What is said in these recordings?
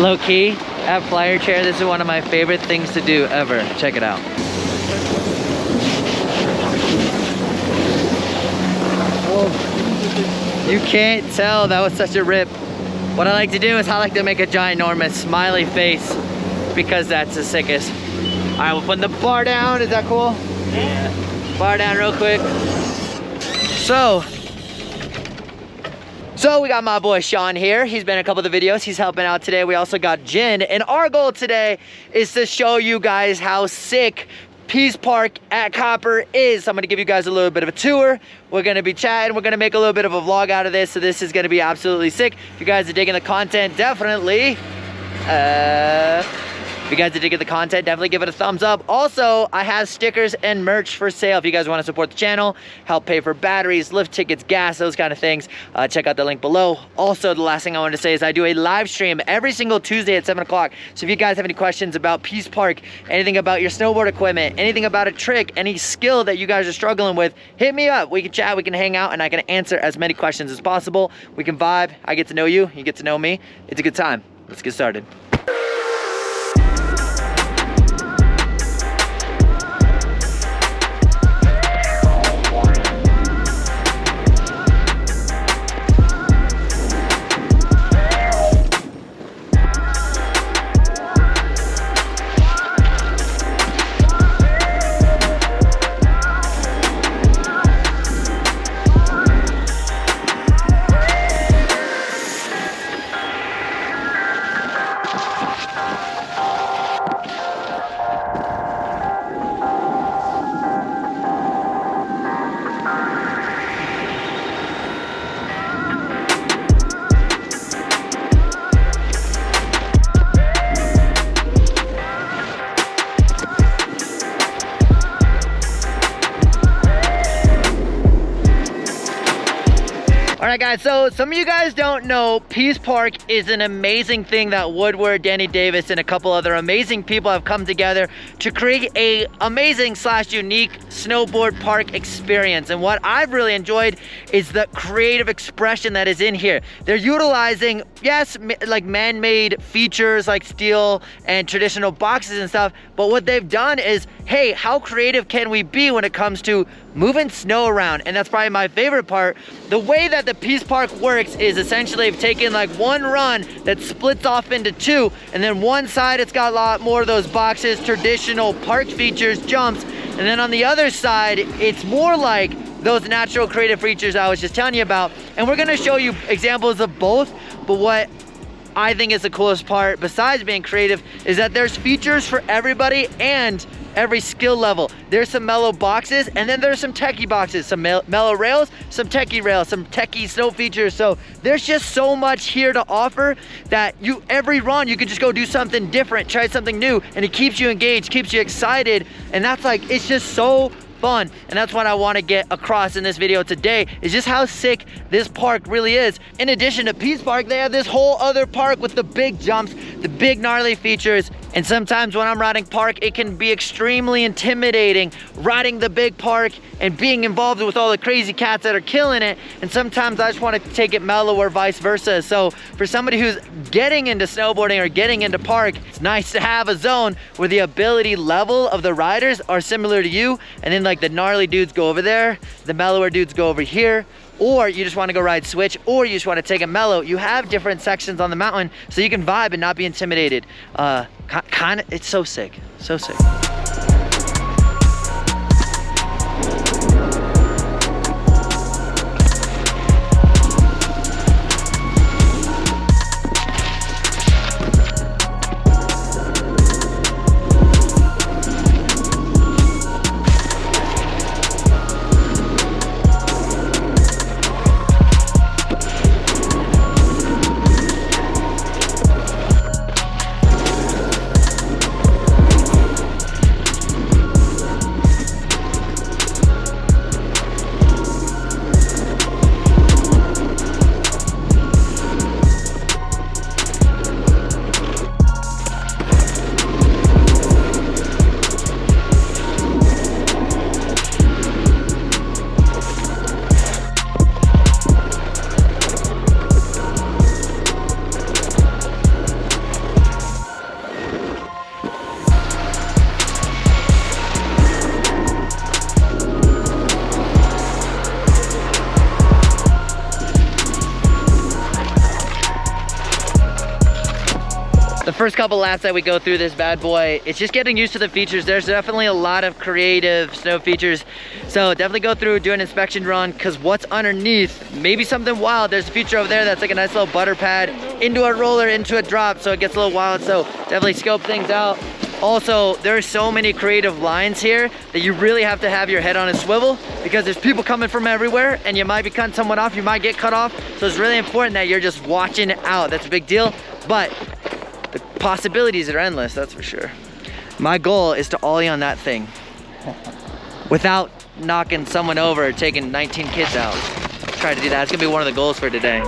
Low key, at Flyer Chair, this is one of my favorite things to do ever. Check it out. Oh, you can't tell that was such a rip. What I like to do is I like to make a ginormous smiley face because that's the sickest. All right, we'll put the bar down. Is that cool? Yeah. Bar down real quick. So we got my boy Sean here. He's been in a couple of the videos. He's helping out today. We also got Jen. And our goal today is to show you guys how sick Peace Park at Copper is. I'm gonna give you guys a little bit of a tour. We're gonna be chatting. We're gonna make a little bit of a vlog out of this. So this is gonna be absolutely sick. If you guys are digging the content, definitely, give it a thumbs up. Also, I have stickers and merch for sale. If you guys want to support the channel, help pay for batteries, lift tickets, gas, those kind of things, check out the link below. Also, the last thing I wanted to say is I do a live stream every single Tuesday at 7 o'clock. So if you guys have any questions about Peace Park, anything about your snowboard equipment, anything about a trick, any skill that you guys are struggling with, hit me up. We can chat, we can hang out, and I can answer as many questions as possible. We can vibe. I get to know you, you get to know me. It's a good time. Let's get started. Alright guys, so some of you guys don't know, Peace Park is an amazing thing that Woodward, Danny Davis, and a couple other amazing people have come together to create a amazing / unique snowboard park experience. And what I've really enjoyed is the creative expression that is in here. They're utilizing, yes, like man-made features like steel and traditional boxes and stuff, but what they've done is, hey, how creative can we be when it comes to moving snow around? And that's probably my favorite part. The way that the Peace Park works is essentially they've taken like one run that splits off into two, and then one side it's got a lot more of those boxes, traditional park features, jumps, and then on the other side it's more like those natural creative features I was just telling you about. And we're gonna show you examples of both, but what I think is the coolest part, besides being creative, is that there's features for everybody and every skill level. There's some mellow boxes, and then there's some techie boxes, some mellow rails, some techie rails, some techie snow features. So there's just so much here to offer that every run you can just go do something different, try something new, and it keeps you engaged, keeps you excited. And that's like, it's just so fun. And that's what I want to get across in this video today, is just how sick this park really is. In addition to Peace Park, they have this whole other park with the big jumps, the big gnarly features. And sometimes when I'm riding park, it can be extremely intimidating riding the big park and being involved with all the crazy cats that are killing it. And sometimes I just want to take it mellow or vice versa. So for somebody who's getting into snowboarding or getting into park, it's nice to have a zone where the ability level of the riders are similar to you. And then like the gnarly dudes go over there, the mellower dudes go over here. Or you just want to go ride switch, or you just want to take it mellow. You have different sections on the mountain so you can vibe and not be intimidated. It's so sick, so sick. The first couple laps that we go through this bad boy, it's just getting used to the features. There's definitely a lot of creative snow features. So definitely go through, do an inspection run, because what's underneath, maybe something wild. There's a feature over there that's like a nice little butter pad into a roller, into a drop, so it gets a little wild. So definitely scope things out. Also, there are so many creative lines here that you really have to have your head on a swivel, because there's people coming from everywhere and you might be cutting someone off, you might get cut off. So it's really important that you're just watching out. That's a big deal, but the possibilities are endless, that's for sure. My goal is to ollie on that thing without knocking someone over or taking 19 kids out. Try to do that. It's gonna be one of the goals for today.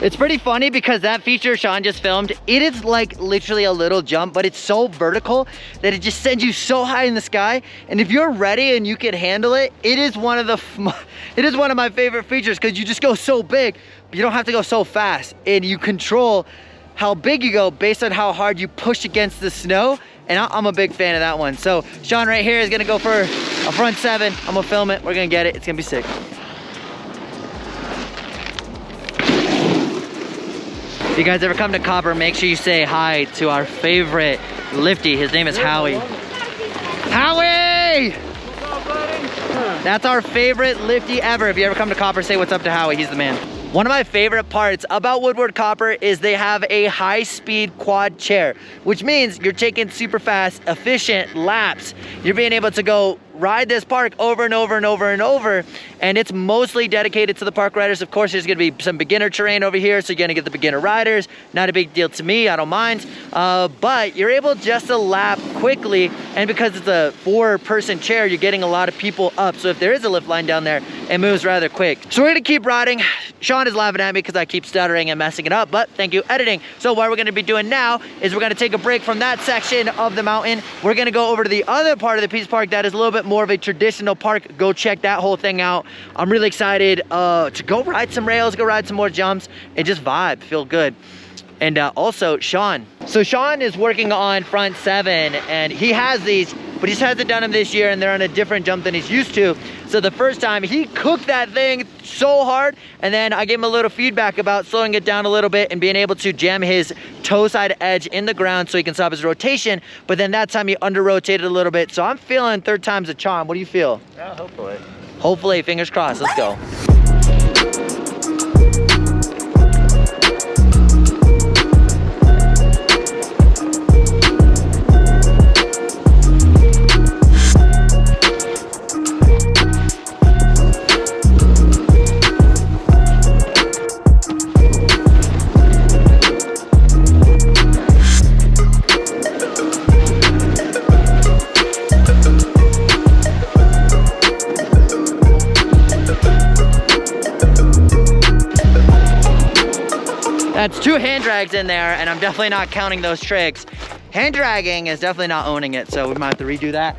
It's pretty funny because that feature Sean just filmed, it is like literally a little jump, but it's so vertical that it just sends you so high in the sky. And if you're ready and you can handle it, it is one of my favorite features, because you just go so big, but you don't have to go so fast, and you control how big you go based on how hard you push against the snow. And I'm a big fan of that one. So Sean right here is gonna go for a front 7. I'm gonna film it, we're gonna get it, it's gonna be sick. If you guys ever come to Copper, make sure you say hi to our favorite lifty. His name is Howie. Howie! What's up, buddy? That's our favorite lifty ever. If you ever come to Copper, say what's up to Howie. He's the man. One of my favorite parts about Woodward Copper is they have a high-speed quad chair, which means you're taking super fast, efficient laps. You're being able to go ride this park over and over and over and over, and it's mostly dedicated to the park riders. Of course, there's gonna be some beginner terrain over here, so you're gonna get the beginner riders. Not a big deal to me, I don't mind. But you're able just to lap quickly, and because it's a 4-person chair, you're getting a lot of people up. So if there is a lift line down there, it moves rather quick. So we're gonna keep riding. Sean is laughing at me because I keep stuttering and messing it up, but thank you, editing. So what we're gonna be doing now is we're gonna take a break from that section of the mountain. We're gonna go over to the other part of the Peace Park that is a little bit more of a traditional park. Go check that whole thing out. I'm really excited to go ride some rails, go ride some more jumps, and just vibe, feel good. And also Sean. So Sean is working on front 7, and he has these, but he just hasn't done them this year, and they're on a different jump than he's used to. So the first time he cooked that thing so hard, and then I gave him a little feedback about slowing it down a little bit and being able to jam his toe side edge in the ground so he can stop his rotation. But then that time he under rotated a little bit. So I'm feeling 3rd time's a charm. What do you feel? Yeah, hopefully. Hopefully, fingers crossed. Let's go. That's 2 hand drags in there, and I'm definitely not counting those tricks. Hand dragging is definitely not owning it, so we might have to redo that.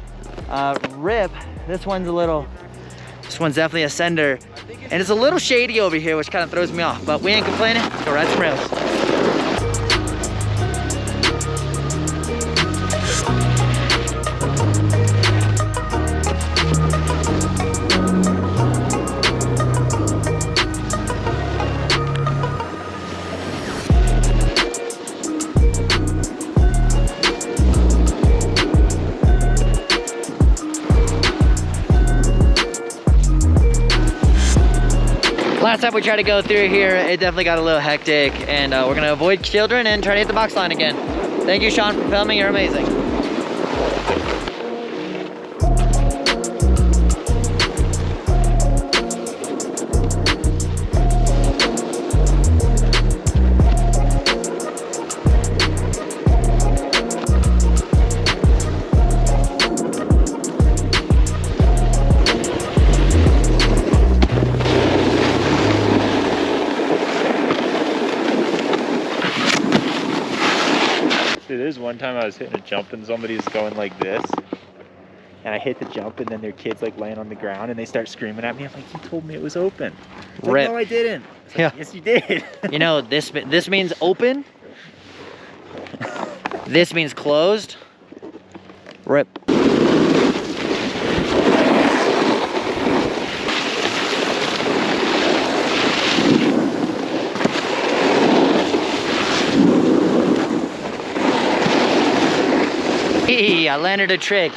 Rip, this one's definitely a sender. And it's a little shady over here, which kind of throws me off, but we ain't complaining. Let's go ride some rails. Last time we tried to go through here, it definitely got a little hectic, and we're gonna avoid children and try to hit the box line again. Thank you, Sean, for filming. You're amazing. There's one time I was hitting a jump and somebody's going like this, and I hit the jump and then their kid's like laying on the ground and they start screaming at me. I'm like, you told me it was open. Like, Rip. no, I didn't. Like, Yeah. Yes, you did. You know, this means open. This means closed. Rip. I landed a trick.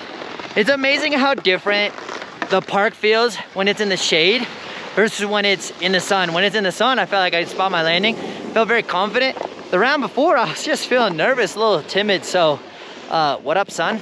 It's amazing how different the park feels when it's in the shade versus when it's in the sun. When it's in the sun, I felt like I spot my landing. Felt very confident. The round before, I was just feeling nervous, a little timid. So, what up, son?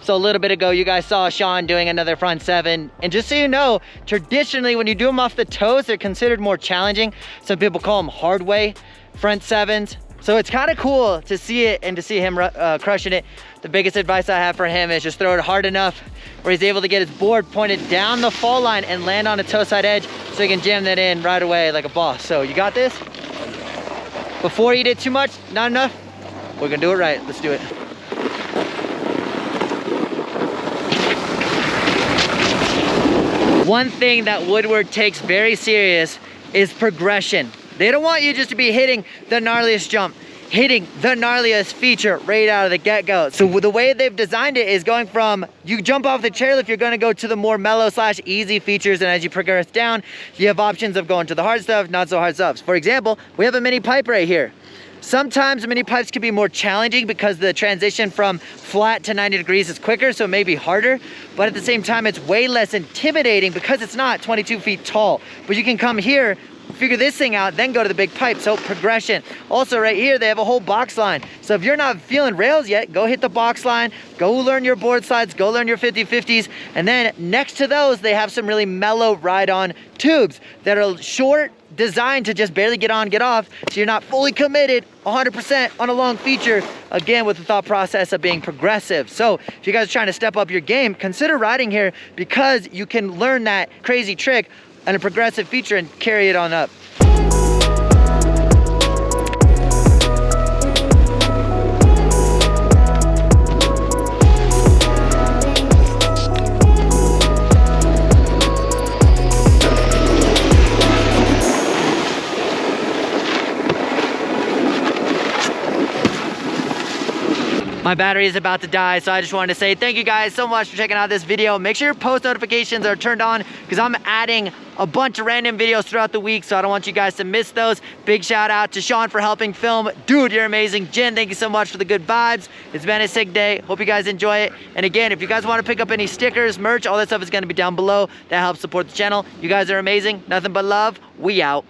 So a little bit ago, you guys saw Sean doing another front seven. And just so you know, traditionally, when you do them off the toes, they're considered more challenging. Some people call them hard way front sevens. So it's kind of cool to see it and to see him crushing it. The biggest advice I have for him is just throw it hard enough where he's able to get his board pointed down the fall line and land on a toe side edge so he can jam that in right away like a boss. So you got this? Before you did too much, not enough? We're gonna do it right, let's do it. One thing that Woodward takes very serious is progression. They don't want you just to be hitting the gnarliest jump, hitting the gnarliest feature right out of the get-go. So the way they've designed it is going from, you jump off the chairlift, you're gonna go to the more mellow / easy features, and as you progress down, you have options of going to the hard stuff, not so hard stuff. For example, we have a mini pipe right here. Sometimes mini pipes can be more challenging because the transition from flat to 90 degrees is quicker, so it may be harder, but at the same time, it's way less intimidating because it's not 22 feet tall. But you can come here, figure this thing out, then go to the big pipe. So progression. Also right here, they have a whole box line. So if you're not feeling rails yet, go hit the box line, go learn your board slides, go learn your 50/50s. And then next to those, they have some really mellow ride-on tubes that are short, designed to just barely get on, get off. So you're not fully committed 100% on a long feature, again, with the thought process of being progressive. So if you guys are trying to step up your game, consider riding here because you can learn that crazy trick and a progressive feature and carry it on up. My battery is about to die, so I just wanted to say thank you guys so much for checking out this video. Make sure your post notifications are turned on because I'm adding a bunch of random videos throughout the week, so I don't want you guys to miss those. Big shout out to Sean for helping film. Dude, you're amazing. Jen, thank you so much for the good vibes. It's been a sick day. Hope you guys enjoy it. And again, if you guys want to pick up any stickers, merch, all that stuff is going to be down below. That helps support the channel. You guys are amazing. Nothing but love. We out.